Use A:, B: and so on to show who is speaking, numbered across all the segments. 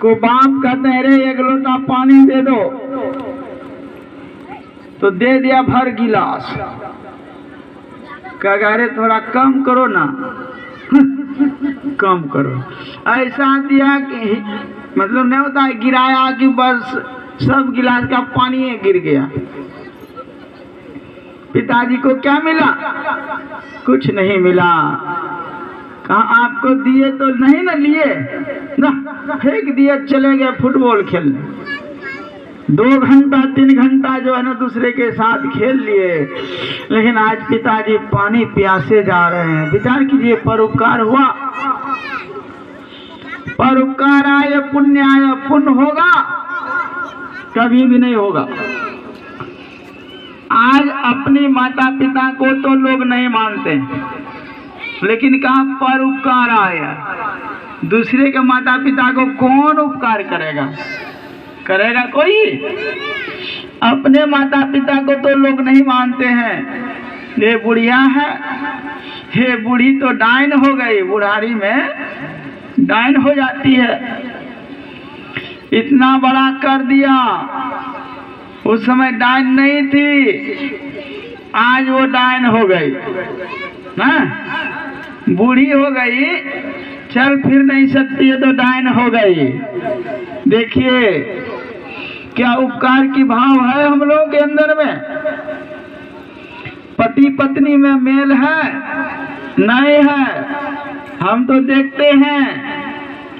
A: को बाप कहते हैं रे एक लोटा पानी दे दो, तो दे दिया भर गिलास। कहा अरे थोड़ा कम करो ना कम करो। ऐसा दिया कि मतलब नहीं होता है गिराया कि बस सब गिलास का पानी गिर गया। पिताजी को क्या मिला? कुछ नहीं मिला। कहा आपको दिए तो नहीं ना लिए ना, फेंक दिए, चले गए फुटबॉल खेलने। 2 घंटा 3 घंटा जो है ना दूसरे के साथ खेल लिए, लेकिन आज पिताजी पानी प्यासे जा रहे हैं। विचार कीजिए, परोपकार हुआ। परोपकार आए पुण्य आए, पुण्य होगा? कभी भी नहीं होगा। आज अपने माता पिता को तो लोग नहीं मानते, लेकिन कहा परोपकार आया। दूसरे के माता पिता को कौन उपकार करेगा? करेगा कोई? अपने माता पिता को तो लोग नहीं मानते हैं। ये बुढ़िया है, ये बूढ़ी तो डाइन हो गई, बुढ़ारी में डाइन हो जाती है। इतना बड़ा कर दिया, उस समय डाइन नहीं थी, आज वो डाइन हो गई ना, बूढ़ी हो गई, चल फिर नहीं सकती है तो डाइन हो गई। देखिए क्या उपकार की भाव है हम लोग के अंदर में। पति पत्नी में मेल है नहीं है? हम तो देखते हैं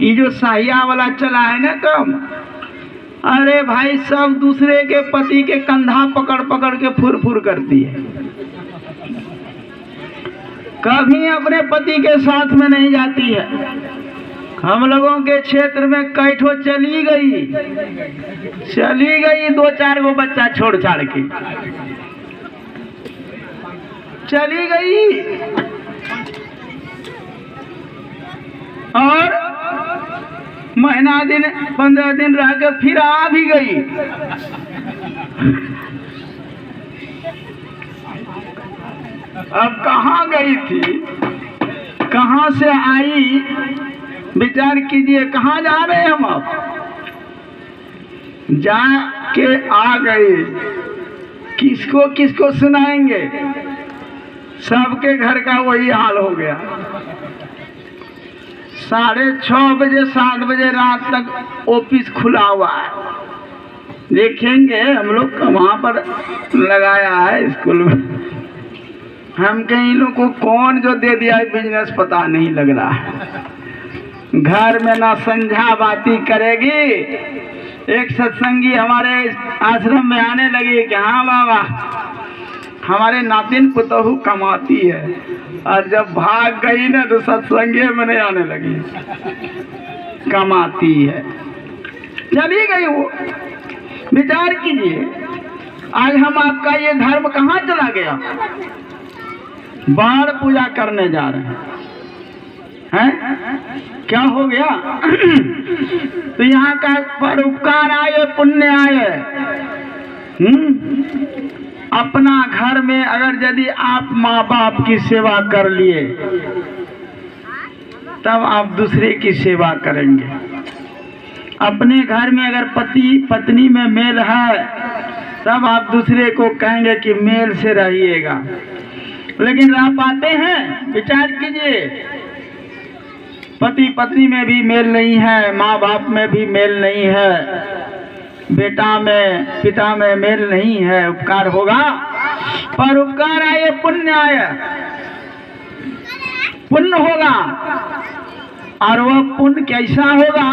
A: ये जो साहिया वाला चला है ना कम, अरे भाई सब दूसरे के पति के कंधा पकड़ पकड़ के फुर फुर करती है, कभी अपने पति के साथ में नहीं जाती है। हम लोगों के क्षेत्र में कई ठो चली गई 2-4 गो बच्चा छोड़ छाड़ के चली गई, और महीना दिन 15 दिन रह के फिर आ भी गई। अब कहाँ गई थी, कहाँ से आई? विचार कीजिए, कहाँ जा रहे हैं हम? अब जाके आ गए, किसको किसको सुनाएंगे? सबके घर का वही हाल हो गया। 6:30 बजे 7 बजे रात तक ऑफिस खुला हुआ है। देखेंगे हम लोग वहाँ पर लगाया है स्कूल में, हम कहीं लोग को कौन जो दे दिया है बिजनेस पता नहीं लग रहा है। घर में ना संझा बाती करेगी। एक सत्संगी हमारे आश्रम में आने लगी कि हाँ बाबा हमारे नातिन पुतहू कमाती है, और जब भाग गई ना तो सत्संगी में नहीं आने लगी, कमाती है, चली गई वो। विचार कीजिए, आज हम आपका ये धर्म कहाँ चला गया? बाण पूजा करने जा रहे हैं, क्या हो गया? तो यहाँ का परोपकार आए पुण्य आए। अपना घर में अगर यदि आप माँ बाप की सेवा कर लिए, तब आप दूसरे की सेवा करेंगे। अपने घर में अगर पति पत्नी में मेल है, तब आप दूसरे को कहेंगे कि मेल से रहिएगा। लेकिन रह पाते हैं? विचार कीजिए, पति पत्नी में भी मेल नहीं है, माँ बाप में भी मेल नहीं है, बेटा में पिता में मेल नहीं है। उपकार होगा? पर उपकार आए पुण्य आए, पुण्य होगा। और वह पुण्य कैसा होगा?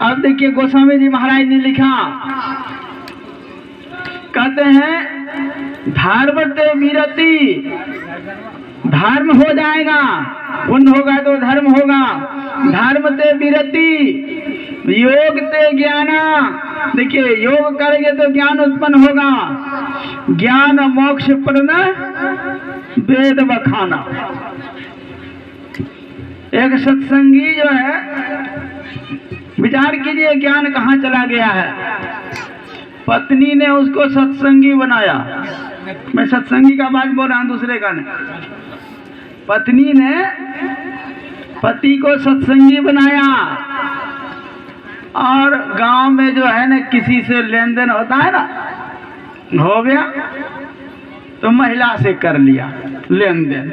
A: अब देखिए गोस्वामी जी महाराज ने लिखा, कहते हैं धर्म ते विरति, धर्म हो जाएगा, पुण्य होगा तो धर्म होगा। धर्म ते विरति, योग ते ज्ञाना। देखिए योग करेंगे तो ज्ञान उत्पन्न होगा। ज्ञान मोक्ष प्रद वेद बखाना। एक सत्संगी जो है, विचार कीजिए ज्ञान कहाँ चला गया है। पत्नी ने उसको सत्संगी बनाया। मैं सत्संगी का बात बोल रहा हूँ, दूसरे का नहीं। पत्नी ने पति को सत्संगी बनाया, और गांव में जो है ना किसी से लेन देन होता है ना, हो गया तो महिला से कर लिया लेन देन।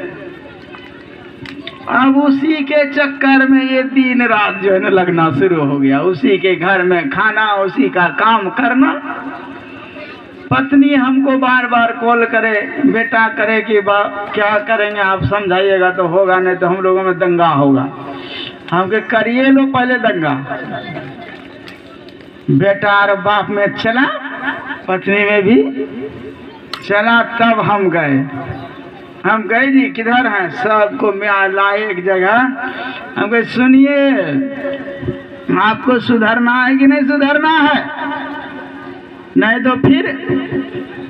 A: अब उसी के चक्कर में ये दिन रात जो है ना लगना शुरू हो गया, उसी के घर में खाना, उसी का काम करना। पत्नी हमको बार बार कॉल करे, बेटा करे कि क्या करेंगे आप समझाइएगा तो होगा, नहीं तो हम लोगों में दंगा होगा। हम के करिए लो पहले दंगा। बेटा और बाप में चला, पत्नी में भी चला, तब हम गए जी किधर हैं, सबको मैं लाए एक जगह। हम कहे सुनिए, आपको सुधरना है कि नहीं सुधरना है, नहीं तो फिर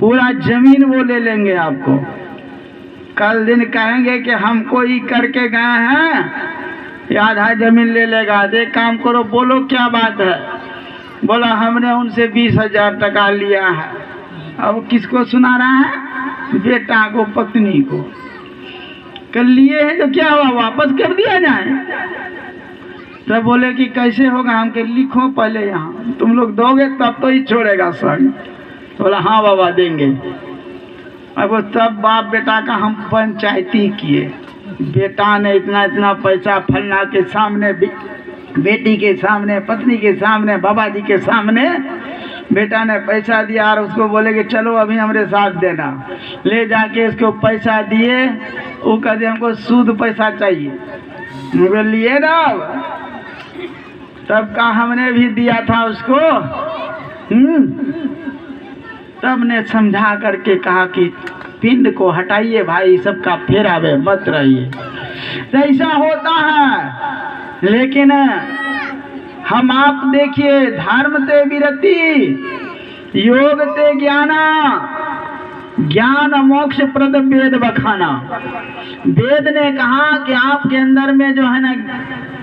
A: पूरा जमीन वो ले लेंगे आपको। कल दिन कहेंगे कि हमको ही करके गए हैं, आधा जमीन ले लेगा। देख काम करो, बोलो क्या बात है। बोला हमने उनसे 20,000 टका लिया है। अब किसको सुना रहा है, बेटा को, पत्नी को। कर लिए हैं तो क्या हुआ, वापस कर दिया जाए। तब बोले कि कैसे होगा, हम के लिखो पहले यहाँ, तुम लोग दोगे तब तो ही छोड़ेगा संग। तो बोला हाँ बाबा देंगे। अब तब बाप बेटा का हम पंचायती किए। बेटा ने इतना इतना पैसा फलना के सामने, बेटी के सामने, पत्नी के सामने, बाबा जी के सामने बेटा ने पैसा दिया और उसको बोले कि चलो अभी हमारे साथ देना। ले जाके उसको पैसा दिए, वो कहते हमको सूद पैसा चाहिए। लिए ना, तब का हमने भी दिया था उसको। तब ने समझा करके कहा कि पिंड को हटाइए भाई, सबका फेरा वे मत रहिए। ऐसा होता है। लेकिन हम आप देखिए, धर्म ते विरति, योग ते ज्ञाना, ज्ञान मोक्ष प्रद वेद बखाना। वेद ने कहा कि आपके अंदर में जो है ना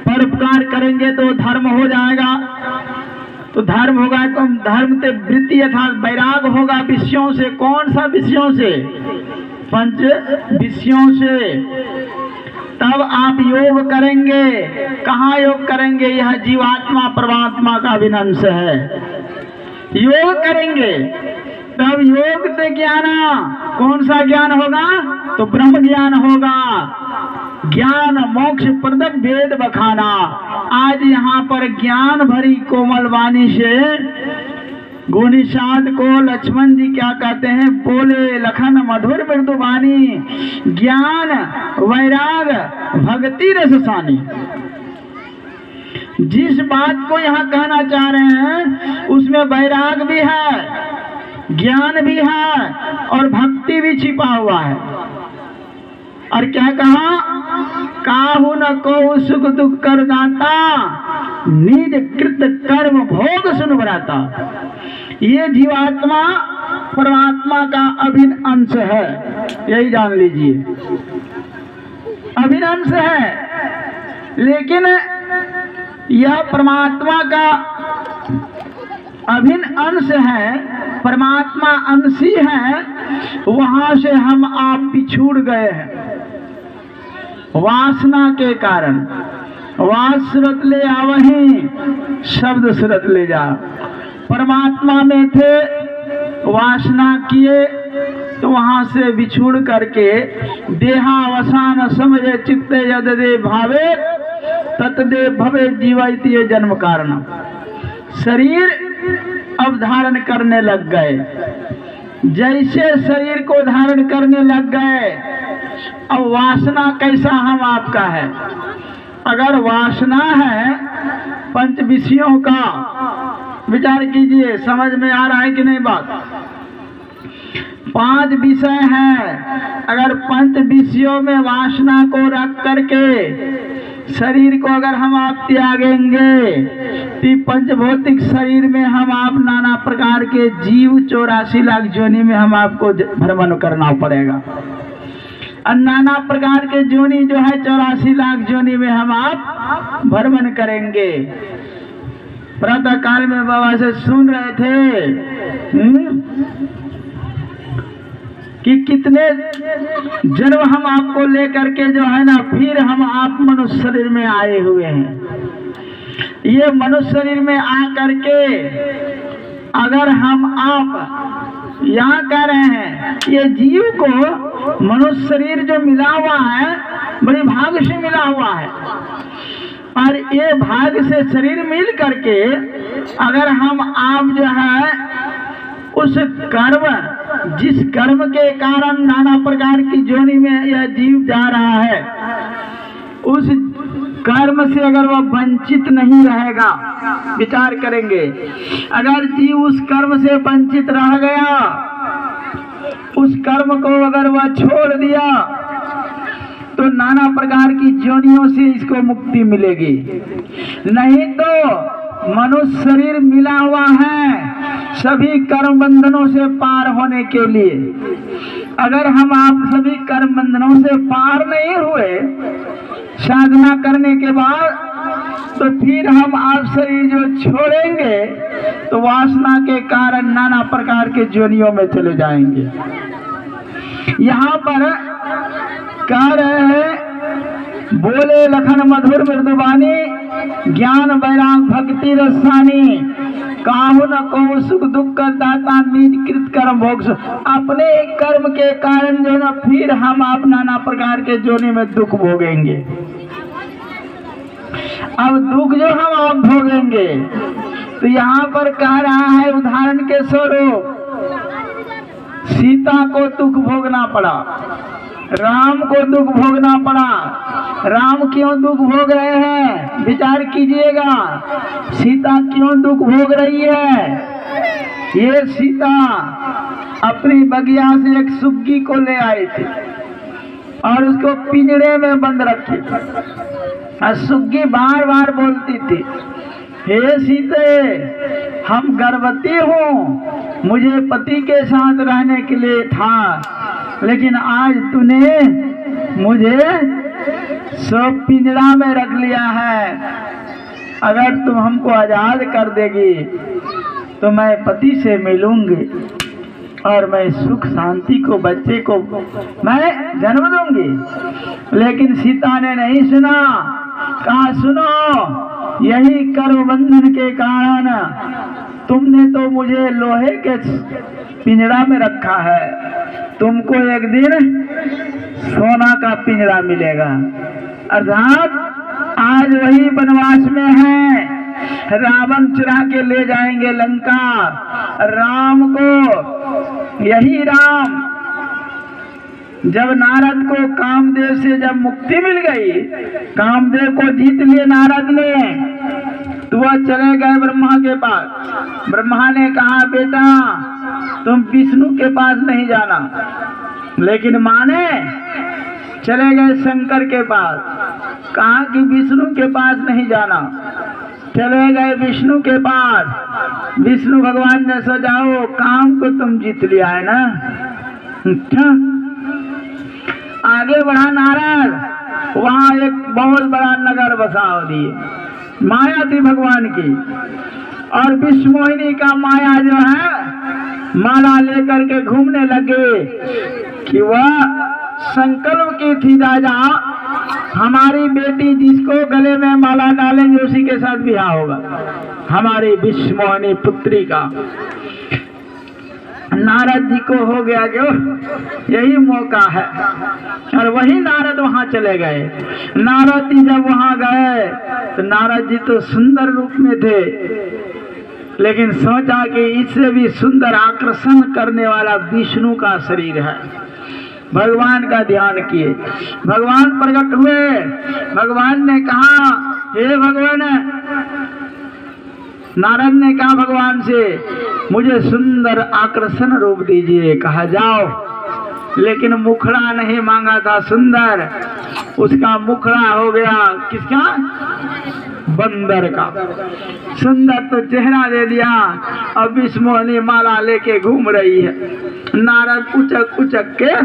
A: परोपकार करेंगे तो धर्म हो जाएगा। तो धर्म होगा तो धर्म ते वृत्ति अर्थात वैराग होगा विषयों से। कौन सा विषयों से, पंच विषयों से। तब आप योग करेंगे। कहाँ योग करेंगे, यह जीवात्मा परमात्मा का अभिनंश है। योग करेंगे तब योग से ज्ञाना, कौन सा ज्ञान होगा, तो ब्रह्म ज्ञान होगा। ज्ञान मोक्ष प्रद वेद बखाना। आज यहाँ पर ज्ञान भरी कोमल वाणी से गोनिषाद को लक्ष्मण जी क्या कहते हैं, बोले लखन मधुर मृदुवाणी, ज्ञान वैराग भक्ति रससानी। जिस बात को यहाँ कहना चाह रहे हैं उसमें वैराग भी है, ज्ञान भी है और भक्ति भी छिपा हुआ है। और क्या कहा, काहू न को सुख दुख कर दाता, निज कृत कर्म भोग सुन बराता। ये जीवात्मा परमात्मा का अभिन्न अंश है, यही जान लीजिए, अभिन्न अंश है। लेकिन यह परमात्मा का अभिन्न अंश है, परमात्मा अंशी है, वहां से हम आप बिछुड़ गए हैं वासना के कारण। वास सुरत ले आवहीं, शब्द सुरत ले जा। परमात्मा में थे, वासना किए तो वहां से बिछुड़ करके देहावसान समझे चित्ते यददे भावे ततदे भवे जीवैति जन्म कारण। शरीर अब धारण करने लग गए। जैसे शरीर को धारण करने लग गए, अब वासना कैसा हम आपका है। अगर वासना है पंच विषयों का, विचार कीजिए, समझ में आ रहा है कि नहीं बात। 5 विषय हैं, अगर पंच विषयों में वासना को रख करके शरीर को अगर हम आप त्यागेंगे तो पंचभौतिक शरीर में हम आप नाना प्रकार के जीव 84 लाख जोनि में हम आपको भ्रमण करना पड़ेगा। और नाना प्रकार के जोनि जो है 84 लाख जोनि में हम आप भ्रमण करेंगे। प्रातः काल में बाबा से सुन रहे थे कि कितने जन्म हम आपको लेकर के जो है ना फिर हम आप मनुष्य शरीर में आए हुए हैं। ये मनुष्य शरीर में आ करके अगर हम आप यहाँ कह रहे हैं, ये जीव को मनुष्य शरीर जो मिला हुआ है बड़ी भाग्य से मिला हुआ है, और ये भाग्य से शरीर मिल करके अगर हम आप जो है उस कर्म, जिस कर्म के कारण नाना प्रकार की जोनि में यह जीव जा रहा है, उस कर्म से अगर वह वंचित नहीं रहेगा, विचार करेंगे, अगर जीव उस कर्म से वंचित रह गया, उस कर्म को अगर वह छोड़ दिया, तो नाना प्रकार की जोनियों से इसको मुक्ति मिलेगी। नहीं तो मनुष्य शरीर मिला हुआ है सभी कर्म बंधनों से पार होने के लिए। अगर हम आप सभी कर्म बंधनों से पार नहीं हुए साधना करने के बाद, तो फिर हम आप शरीर जो छोड़ेंगे तो वासना के कारण नाना प्रकार के जोनियों में चले जाएंगे। यहाँ पर कह रहे हैं, बोले लखन मधुर मृदुबानी, ज्ञान वैराग भक्ति रसानी, काहू न को सुख दुख का दाता, निज कृत कर्म भोग। अपने कर्म के कारण जो ना फिर हम आप नाना प्रकार के जोनि में दुख भोगेंगे। अब दुख जो हम आप भोगेंगे, तो यहाँ पर कह रहा है उदाहरण के स्वरूप, सीता को दुख भोगना पड़ा, राम को दुख भोगना पड़ा। राम क्यों दुख भोग रहे हैं, विचार कीजिएगा। सीता क्यों दुख भोग रही है? ये सीता अपनी बगिया से एक सुग्गी को ले आई थी और उसको पिंजरे में बंद रखी थी, और सुग्गी बार बार बोलती थी, हे सीते, हम गर्भवती हूँ, मुझे पति के साथ रहने के लिए था, लेकिन आज तूने मुझे सब पिंजरा में रख लिया है। अगर तुम हमको आजाद कर देगी तो मैं पति से मिलूंगी और मैं सुख शांति को, बच्चे को मैं जन्म दूंगी। लेकिन सीता ने नहीं सुना, कहा सुनो, यही कर्म बंधन के कारण तुमने तो मुझे लोहे के पिंजरा में रखा है, तुमको एक दिन सोना का पिंजरा मिलेगा। अर्थात आज वही वनवास में है, रावण चुरा के ले जाएंगे लंका राम को। यही राम जब नारद को कामदेव से जब मुक्ति मिल गई, कामदेव को जीत लिए नारद ने, तो वह चले गए ब्रह्मा के पास। ब्रह्मा ने कहा, बेटा तुम विष्णु के पास नहीं जाना, लेकिन माने चले गए शंकर के पास। कहा कि विष्णु के पास नहीं जाना, चले गए विष्णु के पास। विष्णु भगवान ने सोचा, काम को तुम जीत लिया है ना। अच्छा, आगे बढ़ा नारद, वहां एक बहुत बड़ा नगर बसा दिए, माया थी भगवान की। और विश्व मोहिनी का माया जो है माला लेकर के घूमने लगे कि वह संकल्प की थी, राजा हमारी बेटी जिसको गले में माला डालेंगे उसी के साथ ब्याह होगा, हमारी विश्व मोहिनी पुत्री का। नारद जी को हो गया जो यही मौका है, और वही नारद वहां चले गए। नारद जी जब वहां गए तो नारद जी तो सुंदर रूप में थे, लेकिन सोचा कि इससे भी सुंदर आकर्षण करने वाला विष्णु का शरीर है। भगवान का ध्यान किए, भगवान प्रकट हुए। भगवान ने कहा, हे भगवान, नारद ने कहा भगवान से, मुझे सुंदर आकर्षण रूप दीजिए। कहा जाओ, लेकिन मुखड़ा नहीं मांगा था सुंदर, उसका मुखड़ा हो गया किसका? बंदर का। सुंदर तो चेहरा दे दिया, अब विश्व मोहिनी माला लेके घूम रही है। नारद उचक उचक के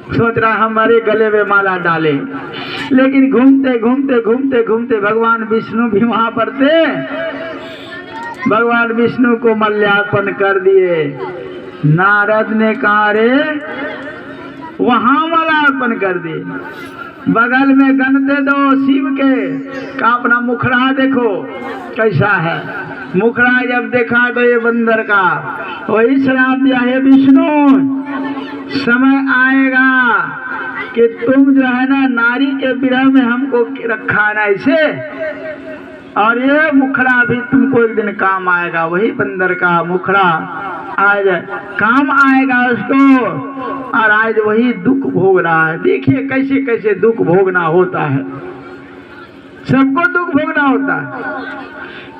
A: सोच रहा हमारे गले में माला डाले, लेकिन घूमते घूमते घूमते घूमते भगवान विष्णु भी वहां पर थे। भगवान विष्णु को मल्यार्पण कर दिए। नारद ने कहा, रे वहां माला अर्पण कर दिए। बगल में गन दे दो शिव के, का अपना मुखड़ा देखो कैसा है। मुखड़ा जब देखा तो ये बंदर का वही श्राप दिया है विष्णु, समय आएगा कि तुम जो है ना नारी के विरह में हमको रखा ना ऐसे, और ये मुखड़ा भी तुमको एक दिन काम आएगा। वही बंदर का मुखड़ा आज काम आएगा उसको, और आज वही दुख भोग रहा है। देखिए कैसे कैसे दुख भोगना होता है, सबको दुख भोगना होता है।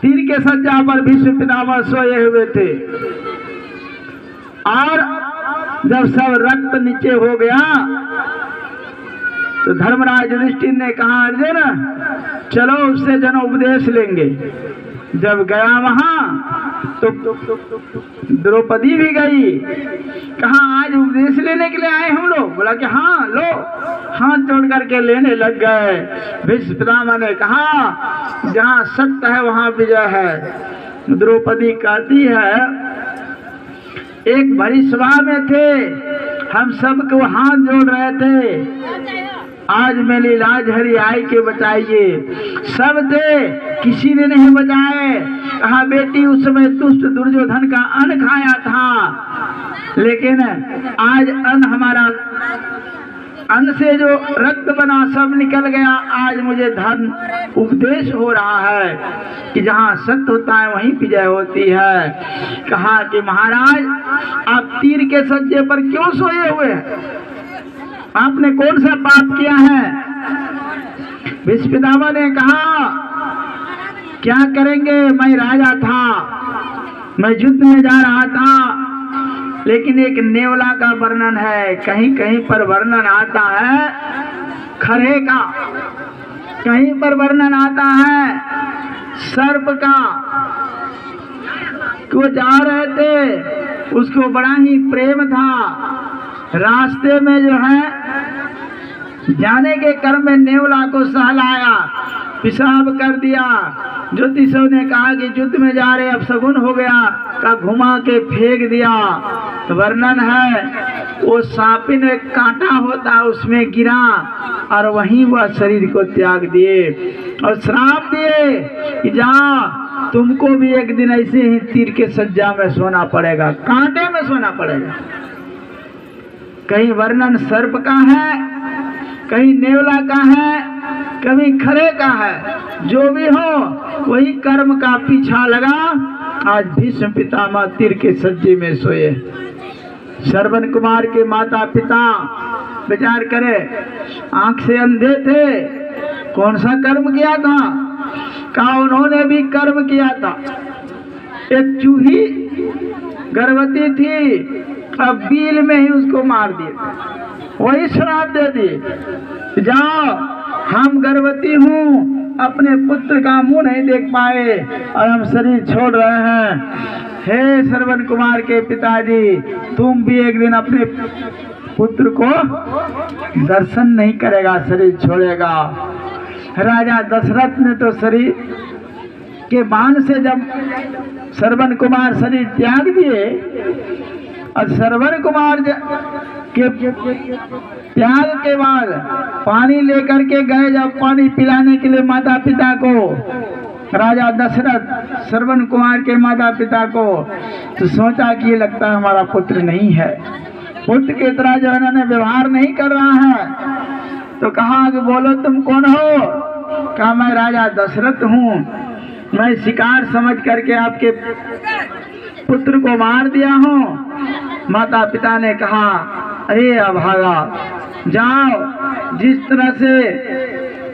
A: तीर के सज्जा पर भीष्म पितामह सोए हुए थे, और जब सब रक्त नीचे हो गया तो धर्मराज युधिष्ठिर ने कहा अर्जुन चलो उससे जन उपदेश लेंगे। जब गया वहां तो द्रौपदी भी गई, कहा आज उपदेश लेने के लिए आए हम लोग। बोला कि हाँ लो, हाथ जोड़ करके लेने लग गए। भीष्म पितामह ने कहा जहाँ सत्य है वहां विजय है। द्रौपदी कहती है एक बड़ी सभा में थे, हम सबको हाथ जोड़ रहे थे, आज मेरी लाज हरी आई के बचाइए। सब थे, किसी ने नहीं बचाए। कहा बेटी उस समय दुष्ट दुर्योधन का अन्न खाया था, लेकिन आज अन्न हमारा अन्न से जो रक्त बना सब निकल गया। आज मुझे धर्म उपदेश हो रहा है कि जहाँ सत्य होता है वहीं विजय होती है। कहा कि महाराज आप तीर के सज्जे पर क्यों सोए हुए हैं, आपने कौन सा पाप किया है। भीष्म पितामह ने कहा क्या करेंगे, मैं राजा था, मैं युद्ध में जा रहा था, लेकिन एक नेवला का वर्णन है, कहीं कहीं पर वर्णन आता है खरे का, कहीं पर वर्णन आता है सर्प का। वो जा रहे थे, उसको बड़ा ही प्रेम था, रास्ते में जो है जाने के क्रम में नेवला को सहलाया, पेशाब कर दिया। ज्योतिषों ने कहा कि युद्ध में जा रहे अब शगुन हो गया, का घुमा के फेंक दिया। वर्णन है वो सांपिन एक कांटा होता उसमें गिरा और वहीं वह शरीर को त्याग दिए और श्राप दिए कि जा तुमको भी एक दिन ऐसे ही तीर के सज्जा में सोना पड़ेगा, कांटे में सोना पड़ेगा। कहीं वर्णन सर्प का है, कहीं नेवला का है, कभी खरे का है। जो भी हो वही कर्म का पीछा लगा। आज भीष्म पितामह तीर के सज्जे में सोए। श्रवण कुमार के माता पिता विचार करे, आंख से अंधे थे, कौन सा कर्म किया था। कहा उन्होंने भी कर्म किया था। एक चूही गर्भवती थी, अब बील में ही उसको मार दिए, वही श्राप दे दिए, जाओ हम गर्भवती हूँ, अपने पुत्र का मुंह नहीं देख पाए और हम शरीर छोड़ रहे हैं। हे श्रवण कुमार के पिताजी, तुम भी एक दिन अपने पुत्र को दर्शन नहीं करेगा, शरीर छोड़ेगा। राजा दशरथ ने तो शरीर के बाण से जब श्रवण कुमार शरीर त्याग दिए, और श्रवण कुमार के त्याग के बाद पानी लेकर के गए, जब पानी पिलाने के लिए माता पिता को, राजा दशरथ श्रवण कुमार के माता पिता को, तो सोचा कि ये लगता है हमारा पुत्र नहीं है, पुत्र की तरह जो इन्होंने व्यवहार नहीं कर रहा है। तो कहा कि बोलो तुम कौन हो। कहा मैं राजा दशरथ हूँ, मैं शिकार समझ करके आपके पुत्र को मार दिया हूँ। माता पिता ने कहा अरे अभागा, जाओ, जिस तरह से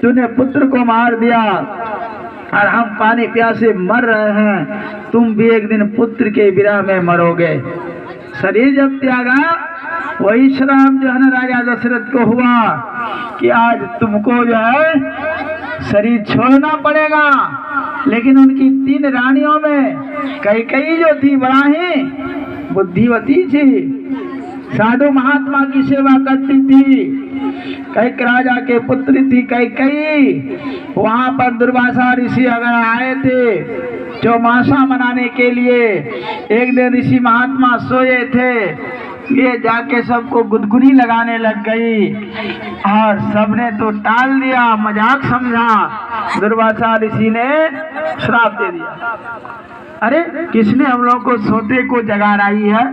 A: तूने पुत्र को मार दिया और हम पानी प्यासे मर रहे हैं, तुम भी एक दिन पुत्र के विरह में मरोगे। शरीर जब त्यागा, वही श्राप जो है ना राजा दशरथ को हुआ कि आज तुमको जो है शरीर छोड़ना पड़ेगा। लेकिन उनकी 3 रानियों में कैकेयी जो थी बड़ा ही बुद्धिवती थी, साधु महात्मा की सेवा करती थी, कैक राजा के पुत्री थी कैकेयी। वहां पर दुर्वासा ऋषि अगर आए थे चौमासा मनाने के लिए, एक दिन ऋषि महात्मा सोए थे, ये जाके सबको गुदगुदी लगाने लग गई और सबने तो टाल दिया, मजाक समझा। दुर्वासा ऋषि ने श्राप दे दिया, अरे किसने हम लोग को सोते को जगा रही है?